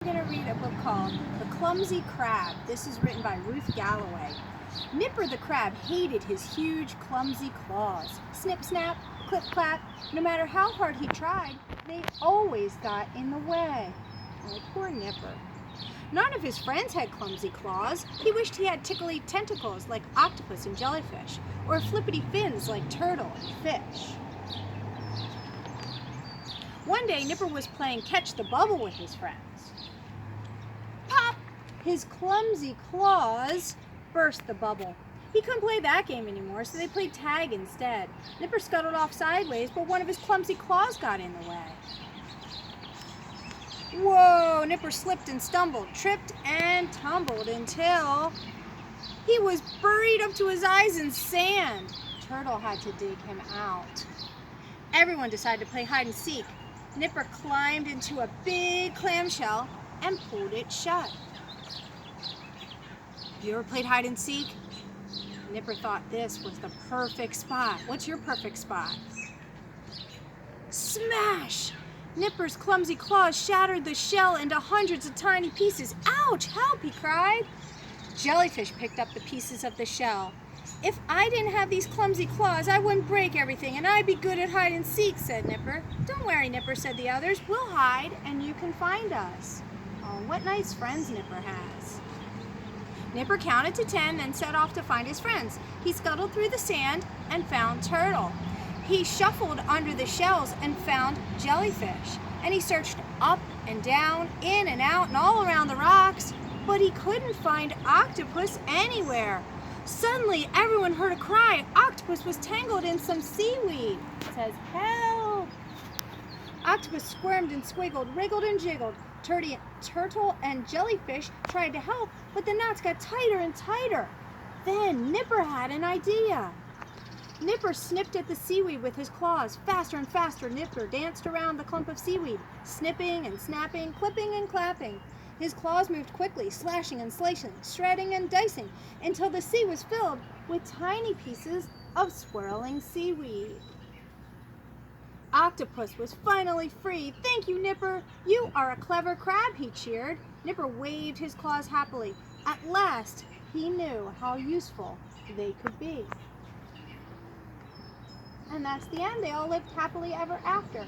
I'm going to read a book called The Clumsy Crab. This is written by Ruth Galloway. Nipper the crab hated his huge, clumsy claws. Snip, snap, clip, clap. No matter how hard he tried, they always got in the way. Oh, poor Nipper. None of his friends had clumsy claws. He wished he had tickly tentacles like octopus and jellyfish, or flippity fins like turtle and fish. One day, Nipper was playing catch the bubble with his friends. Pop! His clumsy claws burst the bubble. He couldn't play that game anymore, so they played tag instead. Nipper scuttled off sideways, but one of his clumsy claws got in the way. Whoa! Nipper slipped and stumbled, tripped and tumbled until he was buried up to his eyes in sand. Turtle had to dig him out. Everyone decided to play hide and seek. Nipper climbed into a big clamshell and pulled it shut. You ever played hide and seek? Nipper thought this was the perfect spot. What's your perfect spot? Smash! Nipper's clumsy claws shattered the shell into hundreds of tiny pieces. Ouch! Help! He cried. Jellyfish picked up the pieces of the shell. If I didn't have these clumsy claws, I wouldn't break everything, and I'd be good at hide and seek, said Nipper. Don't worry, Nipper, said the others. We'll hide, and you can find us. Oh, what nice friends Nipper has. Nipper counted to 10, then set off to find his friends. He scuttled through the sand and found Turtle. He shuffled under the shells and found Jellyfish. And he searched up and down, in and out, and all around the rocks, but he couldn't find Octopus anywhere. Suddenly, everyone heard a cry. Octopus was tangled in some seaweed. It says, help! Octopus squirmed and squiggled, wriggled and jiggled. Turtle and Jellyfish tried to help, but the knots got tighter and tighter. Then Nipper had an idea. Nipper snipped at the seaweed with his claws. Faster and faster, Nipper danced around the clump of seaweed, snipping and snapping, clipping and clapping. His claws moved quickly, slashing and slicing, shredding and dicing, until the sea was filled with tiny pieces of swirling seaweed. Octopus was finally free. Thank you, Nipper. You are a clever crab, he cheered. Nipper waved his claws happily. At last, he knew how useful they could be. And that's the end. They all lived happily ever after.